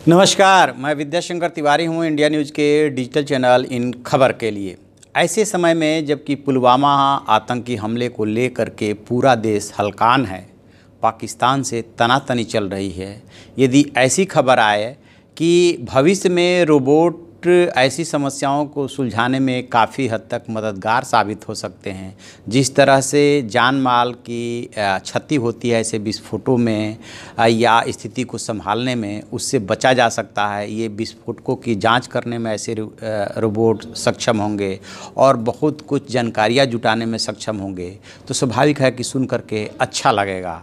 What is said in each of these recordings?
नमस्कार, मैं विद्याशंकर तिवारी हूँ इंडिया न्यूज़ के डिजिटल चैनल इन खबर के लिए। ऐसे समय में जबकि पुलवामा आतंकी हमले को लेकर के पूरा देश हलकान है, पाकिस्तान से तनातनी चल रही है, यदि ऐसी खबर आए कि भविष्य में रोबोट ऐसी समस्याओं को सुलझाने में काफ़ी हद तक मददगार साबित हो सकते हैं, जिस तरह से जान माल की क्षति होती है ऐसे विस्फोटों में या स्थिति को संभालने में, उससे बचा जा सकता है। ये विस्फोटकों की जांच करने में ऐसे रोबोट सक्षम होंगे और बहुत कुछ जानकारियाँ जुटाने में सक्षम होंगे, तो स्वाभाविक है कि सुन करके अच्छा लगेगा।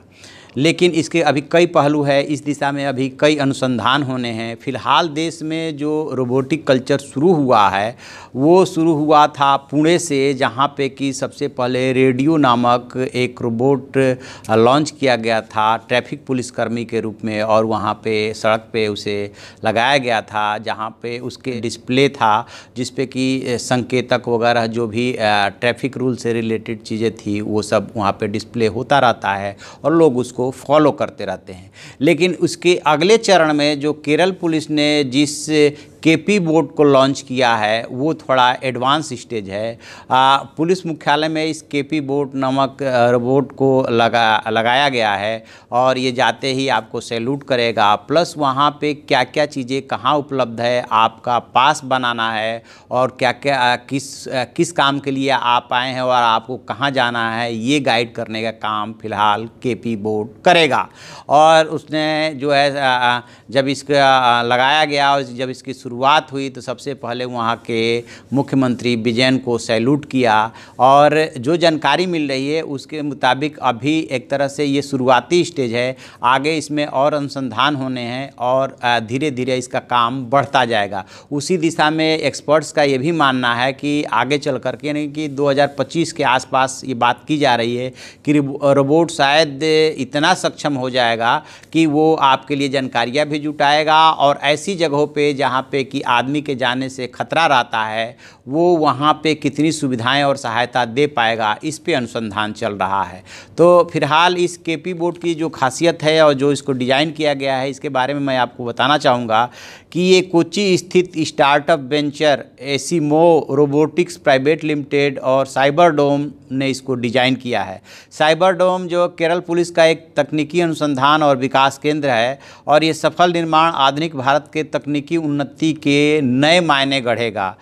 लेकिन इसके अभी कई पहलू है, इस दिशा में अभी कई अनुसंधान होने हैं। फ़िलहाल देश में जो रोबोटिक कल्चर शुरू हुआ है वो शुरू हुआ था पुणे से, जहाँ पे कि सबसे पहले रेडियो नामक एक रोबोट लॉन्च किया गया था ट्रैफिक पुलिसकर्मी के रूप में, और वहाँ पे सड़क पे उसे लगाया गया था, जहाँ पे उसके डिस्प्ले था जिस पे कि संकेतक वगैरह जो भी ट्रैफिक रूल से रिलेटेड चीज़ें थी वो सब वहाँ पे डिस्प्ले होता रहता है और लोग उसको फॉलो करते रहते हैं। लेकिन उसके अगले चरण में जो केरल पुलिस ने जिस केपी बोट को लॉन्च किया है वो थोड़ा एडवांस स्टेज है। पुलिस मुख्यालय में इस केपी बोट नामक रोबोट को लगाया गया है और ये जाते ही आपको सैल्यूट करेगा। प्लस वहाँ पे क्या क्या चीज़ें कहाँ उपलब्ध है, आपका पास बनाना है और क्या क्या किस काम के लिए आप आए हैं और आपको कहाँ जाना है, ये गाइड करने का काम फ़िलहाल केपी बोट करेगा। और उसने जो है जब इसका लगाया गया और जब इसकी शुरुआत हुई तो सबसे पहले वहाँ के मुख्यमंत्री विजयन को सैल्यूट किया। और जो जानकारी मिल रही है उसके मुताबिक अभी एक तरह से ये शुरुआती स्टेज है, आगे इसमें और अनुसंधान होने हैं और धीरे धीरे इसका काम बढ़ता जाएगा। उसी दिशा में एक्सपर्ट्स का ये भी मानना है कि आगे चल कर के, यानी कि 2025 के आसपास ये बात की जा रही है कि रोबोट शायद इतना सक्षम हो जाएगा कि वो आपके लिए जानकारियाँ भी जुटाएगा और ऐसी जगहों पे जहाँ पे कि आदमी के जाने से खतरा रहता है वो वहाँ पे कितनी सुविधाएं और सहायता दे पाएगा, इस पे अनुसंधान चल रहा है। तो फिलहाल इस केपी बोट की जो खासियत है और जो इसको डिज़ाइन किया गया है इसके बारे में मैं आपको बताना चाहूँगा कि ये कोच्चि स्थित startup venture Asimov Robotics Private Limited और साइबरडोम ने इसको डिज़ाइन किया है। साइबरडोम जो केरल पुलिस का एक तकनीकी अनुसंधान और विकास केंद्र है और ये सफल निर्माण आधुनिक भारत के तकनीकी उन्नति के नए मायने गढ़ेगा।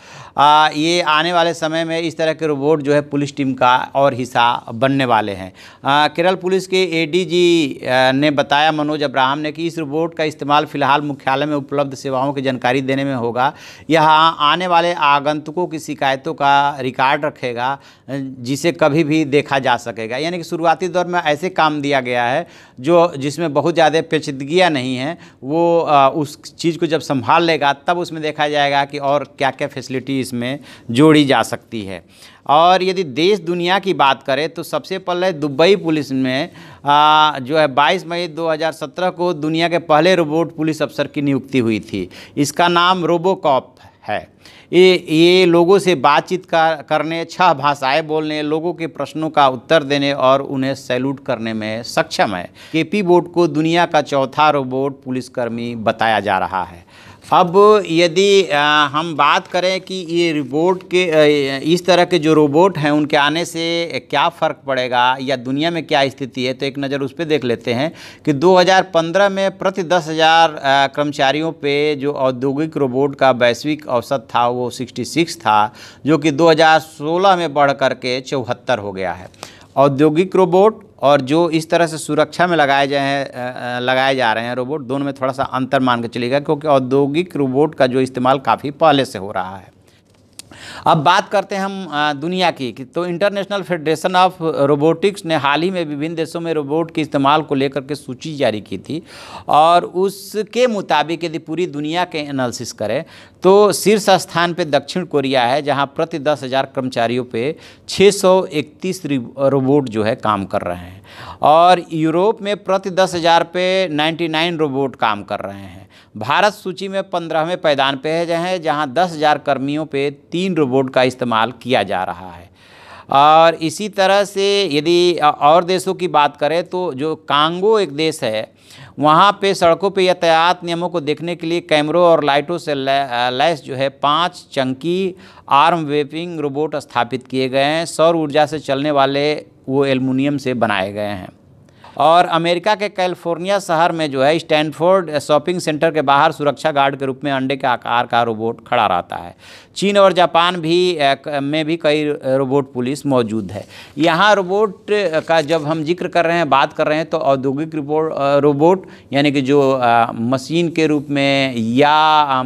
ये आने वाले समय में इस तरह के रोबोट जो है पुलिस टीम का और हिस्सा बनने वाले हैं। केरल पुलिस के एडीजी ने बताया, मनोज अब्राहम ने, कि इस रोबोट का इस्तेमाल फ़िलहाल मुख्यालय में उपलब्ध सेवाओं की जानकारी देने में होगा। यह आने वाले आगंतुकों की शिकायतों का रिकॉर्ड रखेगा जिसे कभी भी देखा जा सकेगा। यानी कि शुरुआती दौर में ऐसे काम दिया गया है जिसमें बहुत ज़्यादा पेचीदगियाँ नहीं हैं। वो उस चीज़ को जब संभाल लेगा तब उसमें देखा जाएगा कि और क्या क्या फैसिलिटी इसमें जोड़ी जा सकती है। और यदि देश दुनिया की बात करें तो सबसे पहले दुबई पुलिस में जो है 22 मई 2017 को दुनिया के पहले रोबोट पुलिस अफसर की नियुक्ति हुई थी। इसका नाम रोबोकॉप है। ये लोगों से बातचीत करने, 6 भाषाएं बोलने, लोगों के प्रश्नों का उत्तर देने और उन्हें सैल्यूट करने में सक्षम है। केपी बोट को दुनिया का चौथा रोबोट पुलिसकर्मी बताया जा रहा है। अब यदि हम बात करें कि ये रोबोट के इस तरह के जो रोबोट हैं उनके आने से क्या फ़र्क पड़ेगा या दुनिया में क्या स्थिति है, तो एक नज़र उस पर देख लेते हैं कि 2015 में प्रति 10,000 कर्मचारियों पे जो औद्योगिक रोबोट का वैश्विक औसत था वो 66 था, जो कि 2016 में बढ़ कर के 74 हो गया है। औद्योगिक रोबोट और जो इस तरह से सुरक्षा में लगाए जा रहे हैं रोबोट, दोनों में थोड़ा सा अंतर मान के चलिएगा, क्योंकि औद्योगिक रोबोट का जो इस्तेमाल काफ़ी पहले से हो रहा है। अब बात करते हैं हम दुनिया की, तो इंटरनेशनल फेडरेशन ऑफ रोबोटिक्स ने हाल ही में विभिन्न देशों में रोबोट के इस्तेमाल को लेकर के सूची जारी की थी और उसके मुताबिक यदि पूरी दुनिया के एनालिसिस करें तो शीर्ष स्थान पे दक्षिण कोरिया है, जहां प्रति 10,000 कर्मचारियों पे 631 रोबोट जो है काम कर रहे हैं, और यूरोप में प्रति 10,000 पे 99 रोबोट काम कर रहे हैं। भारत सूची में 15वें पायदान पे है, जहां 10,000 कर्मियों पे 3 रोबोट का इस्तेमाल किया जा रहा है। और इसी तरह से यदि और देशों की बात करें तो जो कांगो एक देश है वहाँ पे सड़कों पे यातायात नियमों को देखने के लिए कैमरों और लाइटों से लैस जो है 5 चंकी आर्म वेपिंग रोबोट स्थापित किए गए हैं। सौर ऊर्जा से चलने वाले वो एल्युमिनियम से बनाए गए हैं। और अमेरिका के कैलिफोर्निया शहर में जो है स्टैनफोर्ड शॉपिंग सेंटर के बाहर सुरक्षा गार्ड के रूप में अंडे के आकार का रोबोट खड़ा रहता है। चीन और जापान में भी कई रोबोट पुलिस मौजूद है। यहाँ रोबोट का जब हम जिक्र कर रहे हैं, बात कर रहे हैं, तो औद्योगिक रोबोट यानी कि जो मशीन के रूप में या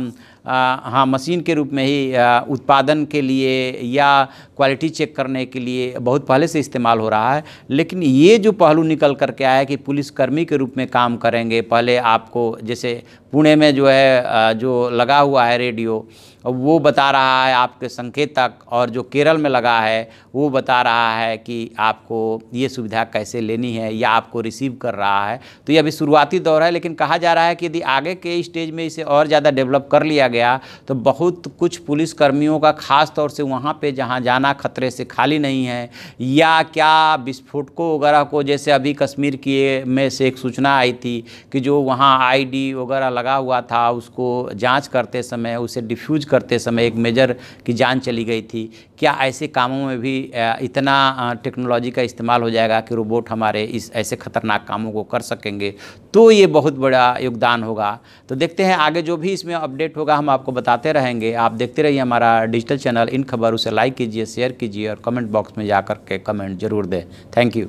मशीन के रूप में ही उत्पादन के लिए या क्वालिटी चेक करने के लिए बहुत पहले से इस्तेमाल हो रहा है। लेकिन ये जो पहलू निकल कर के आया कि पुलिसकर्मी के रूप में काम करेंगे। पहले आपको जैसे पुणे में जो है जो लगा हुआ है रेडियो, वो बता रहा है आपके संकेतक, और जो केरल में लगा है वो बता रहा है कि आपको ये सुविधा कैसे लेनी है या आपको रिसीव कर रहा है। तो ये अभी शुरुआती दौर है, लेकिन कहा जा रहा है कि यदि आगे के स्टेज में इसे और ज़्यादा डेवलप कर लिया गया तो बहुत कुछ पुलिसकर्मियों का, ख़ास तौर से वहाँ पे जहाँ जाना खतरे से खाली नहीं है, या क्या विस्फोटकों वगैरह को, जैसे अभी कश्मीर की में से एक सूचना आई थी कि जो वहाँ आईडी वगैरह लगा हुआ था उसको जाँच करते समय, उसे डिफ्यूज करते समय एक मेजर की जान चली गई थी। क्या ऐसे कामों में भी इतना टेक्नोलॉजी का इस्तेमाल हो जाएगा कि रोबोट हमारे इस ऐसे खतरनाक कामों को कर सकेंगे? तो ये बहुत बड़ा योगदान होगा। तो देखते हैं आगे जो भी इसमें अपडेट होगा हम आपको बताते रहेंगे। आप देखते रहिए हमारा डिजिटल चैनल इन खबर। उसे लाइक कीजिए, शेयर कीजिए और कमेंट बॉक्स में जाकर के कमेंट जरूर दें। Thank you.